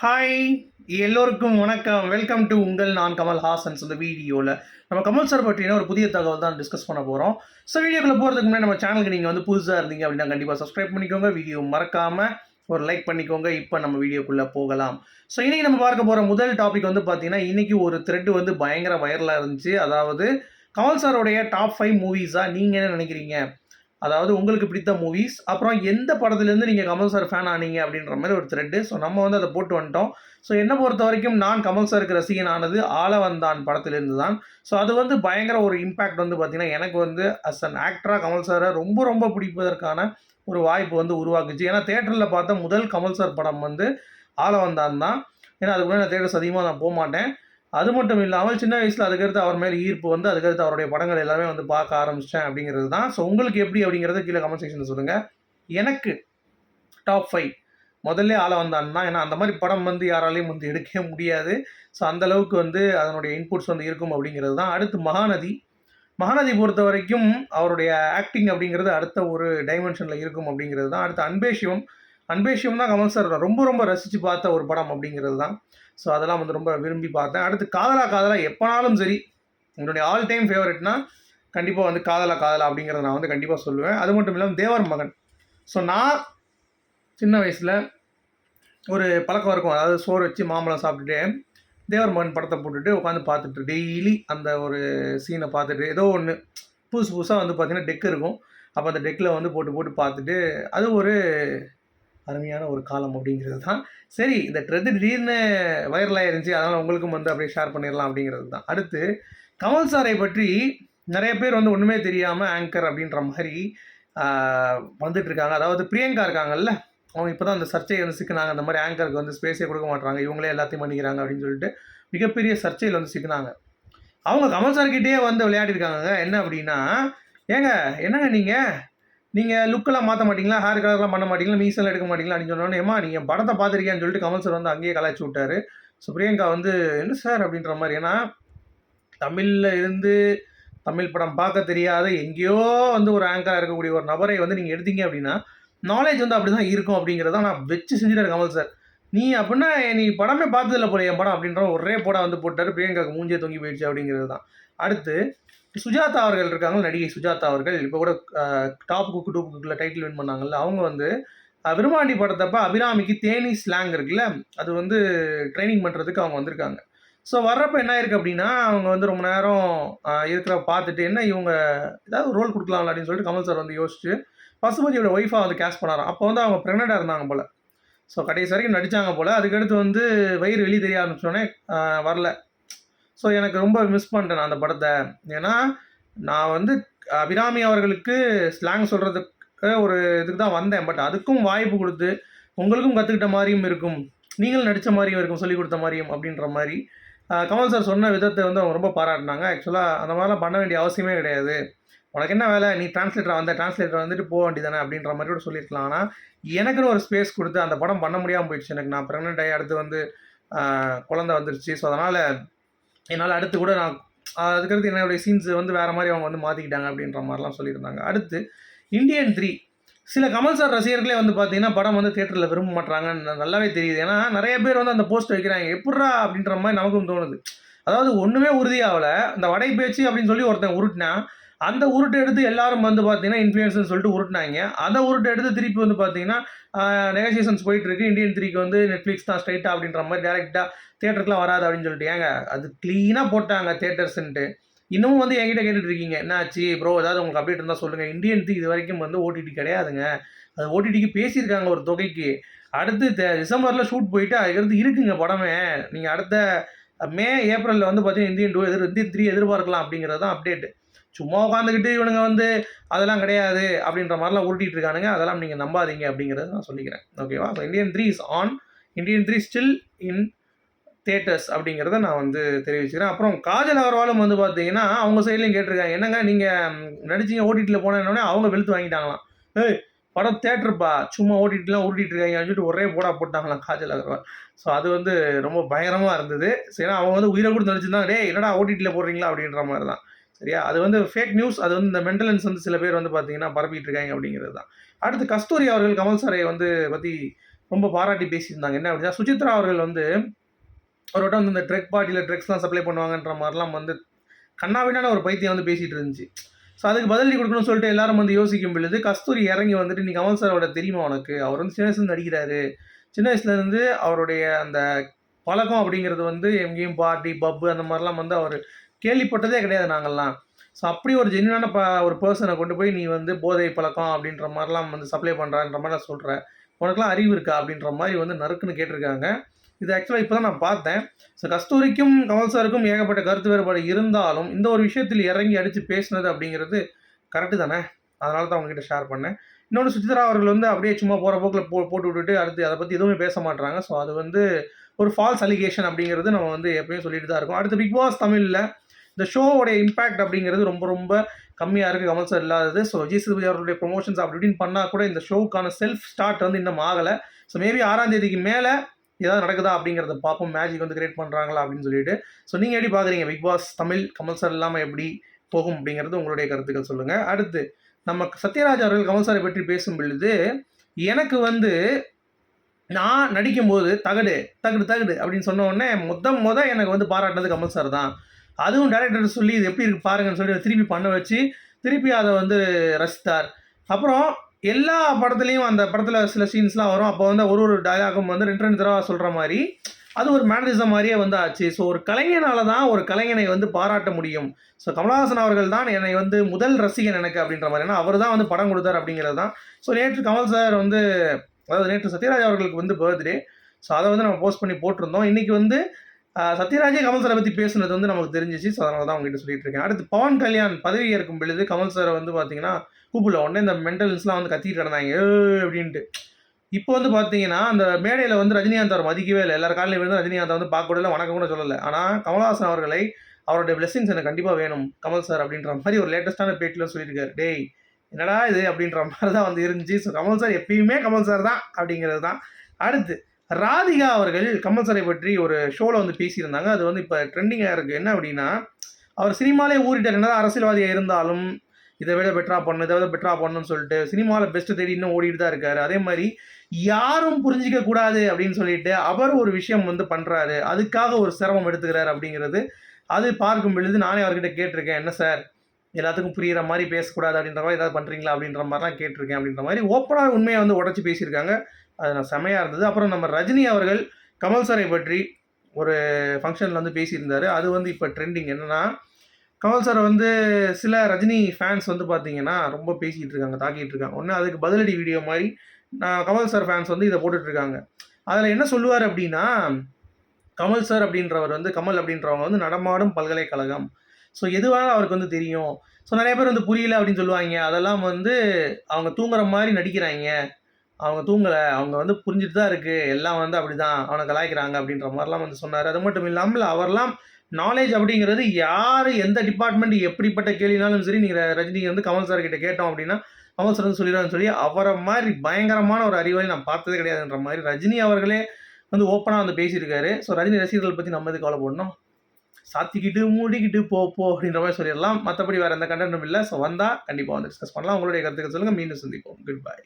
Hi எல்லோருக்கும் வணக்கம். Welcome to உங்கள் நான் கமல் ஹாசன்ஸ். இந்த வீடியோவில் நம்ம கமல் சார் பற்றின ஒரு புதிய தகவல் தான் டிஸ்கஸ் பண்ண போகிறோம். ஸோ வீடியோக்குள்ளே போகிறதுக்கு முன்னாடி நம்ம சேனலுக்கு நீங்கள் வந்து புதுசாக இருந்தீங்க அப்படின்னா கண்டிப்பாக சப்ஸ்கிரைப் பண்ணிக்கோங்க. வீடியோ மறக்காமல் ஒரு லைக் பண்ணிக்கோங்க. இப்போ நம்ம வீடியோக்குள்ளே போகலாம். ஸோ இன்றைக்கி நம்ம பார்க்க போகிற முதல் டாபிக் வந்து பார்த்தீங்கன்னா, இன்றைக்கி ஒரு த்ரெட் வந்து பயங்கர வைரலாக இருந்துச்சு. அதாவது கமல் சாரோடைய டாப் 5 மூவிஸாக நீங்கள் என்ன நினைக்கிறீங்க? அதாவது உங்களுக்கு பிடித்த மூவிஸ், அப்புறம் எந்த படத்துலேருந்து நீங்கள் கமல் சார் ஃபேன் ஆனீங்க அப்படின்ற மாதிரி ஒரு த்ரெட்டு. ஸோ நம்ம வந்து அதை போட்டு வந்துட்டோம். ஸோ என்னை பொறுத்த வரைக்கும் நான் கமல் சாருக்கு ரசிகன் ஆனது ஆளவந்தான் படத்திலிருந்து தான். ஸோ அது வந்து பயங்கர ஒரு இம்பேக்ட் வந்து பார்த்தீங்கன்னா, எனக்கு வந்து அஸ் அன் ஆக்டராக கமல் சாரை ரொம்ப ரொம்ப பிடிப்பதற்கான ஒரு வாய்ப்பு வந்து உருவாக்குச்சு. ஏன்னா தேட்டரில் பார்த்த முதல் கமல் சார் படம் வந்து ஆளவந்தான் தான். ஏன்னா அதுக்கு முன்னாடி நான் தேட்டர்ஸ் அதிகமாக நான் போகமாட்டேன். அது மட்டும் இல்லாமல் சின்ன வயசில் அதுக்கடுத்து அவர் மேலே ஈர்ப்பு வந்து அதுக்கடுத்து அவருடைய படங்கள் எல்லாமே வந்து பார்க்க ஆரம்பிச்சிட்டேன் அப்படிங்கிறது தான். ஸோ உங்களுக்கு எப்படி அப்படிங்கிறத கீழே கமெண்ட் செக்ஷனில் சொல்லுங்கள். எனக்கு டாப் 5 முதல்ல ஆளவந்தான் தான். ஏன்னா அந்த மாதிரி படம் வந்து யாராலையும் வந்து எடுக்கவே முடியாது. ஸோ அந்தளவுக்கு வந்து அதனுடைய இன்புட்ஸ் வந்து இருக்கும் அப்படிங்கிறது தான். அடுத்து மகாநதி. மகாநதி பொறுத்த வரைக்கும் அவருடைய ஆக்டிங் அப்படிங்கிறது அடுத்த ஒரு டைமென்ஷனில் இருக்கும் அப்படிங்கிறது தான். அடுத்து அன்பே சிவம். அன்பே சிவம் தான் கமல் சார் ரொம்ப ரொம்ப ரசித்து பார்த்த ஒரு படம் அப்படிங்கிறது தான். ஸோ அதெல்லாம் வந்து ரொம்ப விரும்பி பார்த்தேன். அடுத்து காதலா காதலா எப்போனாலும் சரி என்னுடைய ஆல் டைம் ஃபேவரெட்னா கண்டிப்பாக வந்து காதலா காதலா அப்படிங்கிறத நான் வந்து கண்டிப்பாக சொல்லுவேன். அது மட்டும் இல்லாமல் தேவர் மகன். ஸோ நான் சின்ன வயசில் ஒரு பழக்கம் இருக்கும். அதாவது சோறு வச்சு மாம்பழம் சாப்பிட்டுட்டு தேவர் மகன் படத்தை போட்டுட்டு உட்காந்து பார்த்துட்டு டெய்லி அந்த ஒரு சீனை பார்த்துட்டு ஏதோ ஒன்று புதுசு புதுசாக வந்து பார்த்திங்கன்னா டெக் இருக்கும். அப்போ அந்த டெக்கில் வந்து போட்டு போட்டு பார்த்துட்டு அது ஒரு அருமையான ஒரு காலம் அப்படிங்கிறது தான். சரி, இந்த ட்ரெண்ட் திடீர்னு வைரல் ஆயிருந்துச்சு. அதனால் உங்களுக்கும் வந்து அப்படியே ஷேர் பண்ணிடலாம் அப்படிங்கிறது தான். அடுத்து கமல் சாரை பற்றி நிறைய பேர் வந்து ஒன்றுமே தெரியாமல் ஆங்கர் அப்படின்ற மாதிரி வந்துட்டுருக்காங்க. அதாவது பிரியங்கா இருக்காங்கல்ல, அவங்க இப்போ தான் அந்த சர்ச்சையை வந்து சிக்கினாங்க. அந்த மாதிரி ஆங்கருக்கு வந்து ஸ்பேஸே கொடுக்க மாட்டாங்க, இவங்களே எல்லாத்தையும் பண்ணிக்கிறாங்க அப்படின்னு சொல்லிட்டு மிகப்பெரிய சர்ச்சையில் வந்து சிக்கினாங்க. அவங்க கமல் சார்கிட்டே வந்து விளையாடிருக்காங்க. என்ன அப்படின்னா, ஏங்க என்னங்க நீங்கள் லுக்கெல்லாம் மாற்ற மாட்டீங்களா, ஹேர் கலர்லாம் பண்ண மாட்டீங்களா, மீசெல்லாம் எடுக்க மாட்டீங்களா அப்படின்னு சொன்னோன்னே, ஏமா நீங்கள் படத்தை பார்த்துருக்கேன்னு சொல்லிட்டு கமல் சார் வந்து அங்கேயே கலாய்ச்சி விட்டாரு. ஸோ பிரியங்கா வந்து என்ன சார் அப்படின்ற மாதிரி. ஏன்னா தமிழில் இருந்து தமிழ் படம் பார்க்க தெரியாத எங்கேயோ வந்து ஒரு ஆங்கராக இருக்கக்கூடிய ஒரு நபரை வந்து நீங்கள் எடுத்தீங்க அப்படின்னா நாலேஜ் வந்து அப்படி தான் இருக்கும் அப்படிங்கிறத நான் வச்சு செஞ்சுட்டாரு கமல் சார். நீ அப்படின்னா நீ படமே பார்த்ததில்ல போல என் படம் அப்படின்ற ஒரே படம் வந்து போட்டார். பிரியங்காவுக்கு மூஞ்சே தொங்கி போயிடுச்சு அப்படிங்கிறது தான். அடுத்து சுஜாதா அவர்கள் இருக்காங்க, நடிகை சுஜாதா அவர்கள். இப்போ கூட டாப் குக்கு டூ குக்கில் டைட்டில் வின் பண்ணாங்கல்ல, அவங்க வந்து விருமாண்டி படத்தப்ப அபிராமிக்கு தேனி ஸ்லாங் இருக்குல்ல, அது வந்து ட்ரைனிங் பண்ணுறதுக்கு அவங்க வந்திருக்காங்க. ஸோ வர்றப்போ என்ன ஆயிருக்கு அப்படின்னா, அவங்க வந்து ரொம்ப நேரம் இருக்கிற பார்த்துட்டு என்ன இவங்க ஏதாவது ரோல் கொடுக்கலாம்ல அப்படின்னு சொல்லிட்டு கமல் சார் வந்து யோசிச்சு பசுபதியோட ஒய்ஃபாக வந்து கேஸ்ட் பண்ணாராம். அப்போ வந்து அவங்க ப்ரெக்னெண்ட்டாக இருந்தாங்க போல். ஸோ கடைசி வரைக்கும் நடித்தாங்க போல். அதுக்கடுத்து வந்து வயிறு வெளியே தெரிய ஆரம்பிச்சோடனே வரல. ஸோ எனக்கு ரொம்ப மிஸ் பண்ணிட்டேன் நான் அந்த படத்தை. ஏன்னா நான் வந்து அபிராமி அவர்களுக்கு ஸ்லாங் சொல்கிறதுக்கு ஒரு இதுக்கு தான் வந்தேன். பட் அதுக்கும் வாய்ப்பு கொடுத்து உங்களுக்கும் கற்றுக்கிட்ட மாதிரியும் இருக்கும், நீங்களும் நடித்த மாதிரியும் இருக்கும், சொல்லிக் கொடுத்த மாதிரியும் அப்படின்ற மாதிரி கமல் சார் சொன்ன விதத்தை வந்து அவங்க ரொம்ப பாராட்டினாங்க. ஆக்சுவலாக அந்த மாதிரிலாம் பண்ண வேண்டிய அவசியமே கிடையாது. உனக்கு என்ன வேலை, நீ டிரான்ஸ்லேட்டர் வந்துட்டு போக வேண்டியதானே அப்படின்ற மாதிரி கூட சொல்லியிருக்கலாம். ஆனால் எனக்குன்னு ஒரு ஸ்பேஸ் கொடுத்து அந்த படம் பண்ண முடியாமல் போயிடுச்சு. எனக்கு நான் ப்ரெக்னென்ட் ஆகி அடுத்து வந்து குழந்தை வந்துருச்சு. ஸோ அதனால் என்னால் அடுத்து கூட நான் அதுக்கடுத்து என்னுடைய சீன்ஸ் வந்து வேறு மாதிரி அவங்க வந்து மாற்றிக்கிட்டாங்க அப்படின்ற மாதிரிலாம் சொல்லியிருந்தாங்க. அடுத்து இந்தியன் 3. சில கமல் சார் ரசிகர்களே வந்து பார்த்தீங்கன்னா படம் வந்து தியேட்டரில் விரும்ப மாட்டாங்கன்னு நல்லாவே தெரியுது. ஏன்னா நிறைய பேர் வந்து அந்த போஸ்ட் வைக்கிறாங்க, எப்புட்றா அப்படின்ற மாதிரி நமக்கும் தோணுது. அதாவது ஒன்றுமே உறுதியாகல, இந்த வடை பேச்சு அப்படின்னு சொல்லி ஒருத்தன் உருட்டினா அந்த உருட்டை எடுத்து எல்லாரும் வந்து பார்த்தீங்கன்னா இன்ஃப்ளூயன்ஸ்னு சொல்லிட்டு உருட்டினாங்க. அதை உருட்டை எடுத்து திருப்பி வந்து பார்த்தீங்கன்னா நெகோசியேஷன்ஸ் போயிட்டுருக்கு. இந்தியன் 3க்கு வந்து நெட்ஃப்ளிக்ஸ் தான் ஸ்ட்ரைட்டாக அப்படின்ற மாதிரி டேரெக்டாக தியேட்டருக்குலாம் வராது அப்படின்னு சொல்லிட்டு ஏங்க அது க்ளீனாக போட்டாங்க தியேட்டர்ஸ்ன்ட்டு. இன்னமும் வந்து என்கிட்ட கேட்டுட்டு இருக்கீங்க, என்ன ஆச்சு ப்ரோ, ஏதாவது உங்களுக்கு அப்டேட் இருந்தால் சொல்லுங்கள். இந்தியன் 3 இது வரைக்கும் வந்து ஓடிடி கிடையாதுங்க. அது ஓடிடிக்கு பேசியிருக்காங்க ஒரு தொகைக்கு. அடுத்து டிசம்பரில் ஷூட் போயிட்டு அதுக்கடுத்து இருக்குங்க படமே. நீங்கள் அடுத்த மே ஏப்ரலில் வந்து பார்த்தீங்கன்னா இந்தியன் 3 எதிர்பார்க்கலாம் அப்படிங்கிறது தான் அப்டேட்டு. சும்மா உட்காந்துக்கிட்டு இவனுங்க வந்து அதெல்லாம் கிடையாது அப்படின்ற மாதிரிலாம் உருட்டிகிட்டு இருக்கானுங்க. அதெல்லாம் நீங்கள் நம்பாதீங்க அப்படிங்கிறத நான் சொல்லிக்கிறேன். ஓகேவா? So Indian 3 is on. Indian 3 still in theatres அப்படிங்கிறத நான் வந்து தெரிவிச்சுக்கிறேன். அப்புறம் காஜல் அகர்வாலும் வந்து பார்த்தீங்கன்னா அவங்க சைட்லையும் கேட்டிருக்காங்க, என்னங்க நீங்கள் நடிச்சிங்க ஓடிடியில் போனோடனே அவங்க வெளுத்து வாங்கிட்டாங்களாம். ஏய் படம் தேட்டருப்பா, சும்மா ஓடிடிலாம் உருட்டிட்டு இருக்காங்க அப்படின்னு சொல்லிட்டு ஒரே போடா போட்டாங்களாம் காஜல் அகர்வால். ஸோ அது வந்து ரொம்ப பயங்கரமாக இருந்தது. சரி, அவங்க வந்து உயிரை கூட நடிச்சிருந்தாங்க, டே என்னடா ஓடிடியில் போடுறீங்களா அப்படின்ற மாதிரி தான். சரியா? அது வந்து ஃபேக் நியூஸ். அது வந்து இந்த மென்டலன்ஸ் வந்து சில பேர் வந்து பார்த்தீங்கன்னா பரப்பிட்டு இருக்காங்க அப்படிங்கிறது தான். அடுத்து கஸ்தூரி அவர்கள் கமல் சாரை வந்து பற்றி ரொம்ப பாராட்டி பேசியிருந்தாங்க. என்ன அப்படின்னா, சுசித்ரா அவர்கள் வந்து ஒரு வட்டம் வந்து இந்த ட்ரக் பார்ட்டியில் ட்ரக்ஸ்லாம் சப்ளை பண்ணுவாங்கன்ற மாதிரிலாம் வந்து கண்ணாபின்னான ஒரு பைத்தியம் வந்து பேசிகிட்டு இருந்துச்சு. ஸோ அதுக்கு பதிலடி கொடுக்கணும்னு சொல்லிட்டு எல்லாரும் வந்து யோசிக்கும் பொழுது, கஸ்தூரி இறங்கி வந்துட்டு, "நீ கமல் சாரோட தெரியுமா உனக்கு? அவர் வந்து சின்ன வயசுலேருந்து நடிக்கிறாரு. சின்ன வயசுலேருந்து அவருடைய அந்த பழக்கம் அப்படிங்கிறது வந்து எங்கேயும் பார்ட்டி, பப்பு அந்த மாதிரிலாம் வந்து அவர் கேள்விப்பட்டதே கிடையாது நாங்கள்லாம். ஸோ அப்படி ஒரு ஜென்யூனான ஒரு பெர்சனை கொண்டு போய் நீ வந்து போதை பழக்கம் அப்படின்ற மாதிரிலாம் வந்து சப்ளை பண்ணுறான்ற மாதிரி நான் சொல்கிறேன். உனக்கெல்லாம் அறிவு இருக்கா?" அப்படின்ற மாதிரி வந்து நறுக்குன்னு கேட்டிருக்காங்க. இது ஆக்சுவலாக இப்போ தான் நான் பார்த்தேன். ஸோ கஸ்தூரிக்கும் கமல் சாருக்கும் ஏகப்பட்ட கருத்து வேறுபாடு இருந்தாலும், இந்த ஒரு விஷயத்தில் இறங்கி அடித்து பேசினது அப்படிங்கிறது கரெக்டு தானே. அதனால தான் உங்ககிட்ட ஷேர் பண்ணேன். இன்னொன்று, சுசித்ரா அவர்கள் வந்து அப்படியே சும்மா போகிற போக்கில் போட்டு விட்டுட்டு அடுத்து அதை பற்றி எதுவுமே பேச மாட்றாங்க. ஸோ அது வந்து ஒரு ஃபால்ஸ் அலிகேஷன் அப்படிங்கிறது நம்ம வந்து எப்பயும் சொல்லிட்டு தான் இருக்கோம். அடுத்து பிக் பாஸ் தமிழில் இந்த ஷோவோடைய இம்பாக்ட் அப்படிங்கிறது ரொம்ப ரொம்ப கம்மியாக இருக்குது கமல் சார் இல்லாதது. ஸோ விஜய் சேதுபதி அவர்களுடைய ப்ரொமோஷன்ஸ் அப்படி இப்படின்னு பண்ணால் கூட இந்த ஷோவுக்கான செல்ஃப் ஸ்டார்ட் வந்து இன்னும் ஆகலை. ஸோ மேபி 6ஆம் தேதிக்கு மேலே ஏதாவது நடக்குதா அப்படிங்கிறத பார்ப்போம். மேஜிக் வந்து கிரியேட் பண்ணுறாங்களா அப்படின்னு சொல்லிட்டு. ஸோ நீங்கள் எப்படி பார்க்குறீங்க? Bigg Boss Tamil Kamal sir இல்லாமல் எப்படி போகும் அப்படிங்கிறது உங்களுடைய கருத்துக்கள் சொல்லுங்கள். அடுத்து நம்ம சத்யராஜ் அவர்கள் கமல் சாரை பற்றி பேசும் பொழுது, எனக்கு வந்து நான் நடிக்கும்போது தகடு தகடு தகடு அப்படின்னு சொன்ன உடனே எனக்கு வந்து பாராட்டினது கமல் சார் தான். அதுவும் டைரக்டர் சொல்லி இது எப்படி இருக்கு பாருங்கன்னு சொல்லி திருப்பி பண்ண வச்சு திருப்பி அதை வந்து ரசித்தார். அப்புறம் எல்லா படத்துலையும் அந்த படத்தில் சில சீன்ஸ்லாம் வரும். அப்போ வந்து ஒரு டயலாகும் வந்து 2 தடவை சொல்கிற மாதிரி அது ஒரு மேனரிசம் மாதிரியே வந்து ஆச்சு. ஸோ ஒரு கலைஞனால தான் ஒரு கலைஞனை வந்து பாராட்ட முடியும். ஸோ கமலஹாசன் அவர்கள் தான் என்னை வந்து முதல் ரசிகன் எனக்கு அப்படின்ற மாதிரி. ஏன்னா அவர் தான் வந்து படம் கொடுத்தார் அப்படிங்கிறது தான். ஸோ நேற்று கமல் சார் வந்து, அதாவது நேற்று சத்யராஜ் அவர்களுக்கு வந்து பர்த்டே. ஸோ அதை வந்து நம்ம போஸ்ட் பண்ணி போட்டிருந்தோம். இன்றைக்கி வந்து சத்யராஜே கமல் சாரை பற்றி பேசுனது வந்து நமக்கு தெரிஞ்சிச்சு. ஸோ அதனால தான் உங்ககிட்ட சொல்லிட்டு இருக்கேன். அடுத்து பவன் கல்யாண் பதவி ஏற்கும் பொழுது கமல் சாரை வந்து பார்த்தீங்கன்னா கூப்பிடல. உடனே இந்த மென்டல்ஸ்லாம் வந்து கத்திட்டு கிடந்தாங்க அப்படின்ட்டு. இப்போ வந்து பார்த்தீங்கன்னா அந்த மேடையில் வந்து ரஜினிகாந்த் அவர் மதிக்கவே இல்லை. எல்லாரும் காலையில் வந்து ரஜினிகாந்த் வந்து பார்க்க கூட இல்லை, வணக்கம் கூட சொல்லலை. ஆனால் கமல்ஹாசன் அவர்களை அவருடைய பிளெஸிங்ஸ் எனக்கு கண்டிப்பாக வேணும் கமல் சார் அப்படின்ற மாதிரி ஒரு லேட்டஸ்ட்டான பேட்டில் சொல்லியிருக்காரு. டேய் என்னடா இது அப்படின்ற மாதிரி தான் வந்து இருந்துச்சு. ஸோ கமல் சார் எப்பயுமே கமல் சார் தான் அப்படிங்கிறது தான். அடுத்து ராதிகா அவர்கள் கமல் சாரை பற்றி ஒரு ஷோவில் வந்து பேசியிருந்தாங்க. அது வந்து இப்போ ட்ரெண்டிங்காக இருக்குது. என்ன அப்படின்னா, அவர் சினிமாலே ஊறிட்டார். என்னதான் அரசியல்வாதியாக இருந்தாலும் இதை விட பெட்டராக பண்ணணும், இதை விட பெட்டராக பண்ணணும்னு சொல்லிட்டு சினிமாவில் பெஸ்ட்டு தேடி இன்னும் ஓடிட்டு தான் இருக்காரு. அதே மாதிரி யாரும் புரிஞ்சிக்க கூடாது அப்படின்னு சொல்லிட்டு அவர் ஒரு விஷயம் வந்து பண்ணுறாரு. அதுக்காக ஒரு சிரமம் எடுத்துக்கிறாரு அப்படிங்கிறது அது பார்க்கும் பொழுது நானே அவர்கிட்ட கேட்டிருக்கேன். என்ன சார் எல்லாத்துக்கும் புரிகிற மாதிரி பேசக்கூடாது அப்படின்ற மாதிரி ஏதாவது பண்ணுறீங்களா அப்படின்ற மாதிரிலாம் கேட்டிருக்கேன் அப்படின்ற மாதிரி ஓப்பனாக உண்மையை வந்து உடச்சி பேசியிருக்காங்க. அது நான் செமையாக இருந்தது. அப்புறம் நம்ம ரஜினி அவர்கள் கமல் சாரை பற்றி ஒரு ஃபங்க்ஷனில் வந்து பேசியிருந்தார். அது வந்து இப்போ ட்ரெண்டிங். என்னென்னா, கமல் சாரை வந்து சில ரஜினி ஃபேன்ஸ் வந்து பார்த்தீங்கன்னா ரொம்ப பேசிக்கிட்டு இருக்காங்க, தாக்கிட்டு இருக்காங்க. ஒன்று அதுக்கு பதிலடி வீடியோ மாதிரி கமல் சார் ஃபேன்ஸ் வந்து இதை போட்டுட்ருக்காங்க. அதில் என்ன சொல்லுவார் அப்படின்னா, கமல் சார் அப்படின்றவர் வந்து கமல் அப்படின்றவங்க வந்து நடமாடும் பல்கலைக்கழகம். ஸோ எதுவாக அவருக்கு வந்து தெரியும். ஸோ நிறைய பேர் வந்து புரியல அப்படின்னு சொல்லுவாங்க. அதெல்லாம் வந்து அவங்க தூங்குற மாதிரி நடிக்கிறாங்க. அவங்க தூங்கலை, அவங்க வந்து புரிஞ்சுட்டு தான் இருக்குது, எல்லாம் வந்து அப்படி தான் அவனை கலாய்க்கிறாங்க அப்படின்ற மாதிரிலாம் வந்து சொன்னார். அது மட்டும் இல்லாமல் அவர்லாம் நாலேஜ் அப்படிங்கிறது யார் எந்த டிபார்ட்மெண்ட் எப்படிப்பட்ட கேள்வினாலும் சரி நீங்கள் ரஜினி வந்து கமல் சார் கிட்ட கேட்டோம் அப்படின்னா கமல் சார் வந்து சொல்லிடுவான்னு சொல்லி அவரை மாதிரி பயங்கரமான ஒரு அறிவாளி நான் பார்த்ததே கிடையாதுன்ற மாதிரி ரஜினி அவர்களே வந்து ஓப்பனாக வந்து பேசியிருக்காரு. ஸோ ரஜினி ரசிகர்கள் பற்றி நம்ம எது கவலை போடணும், சாத்திக்கிட்டு மூடிக்கிட்டு போ அப்படின்ற மாதிரி சொல்லிடலாம். மற்றபடி வேறு எந்த கண்டென்ட்டும் இல்லை. ஸோ வந்தால் கண்டிப்பாக வந்து டிஸ்கஸ் பண்ணலாம். உங்களுடைய கருத்துக்கள் சொல்லுங்கள். மீண்டும் சந்திப்போம். Good bye.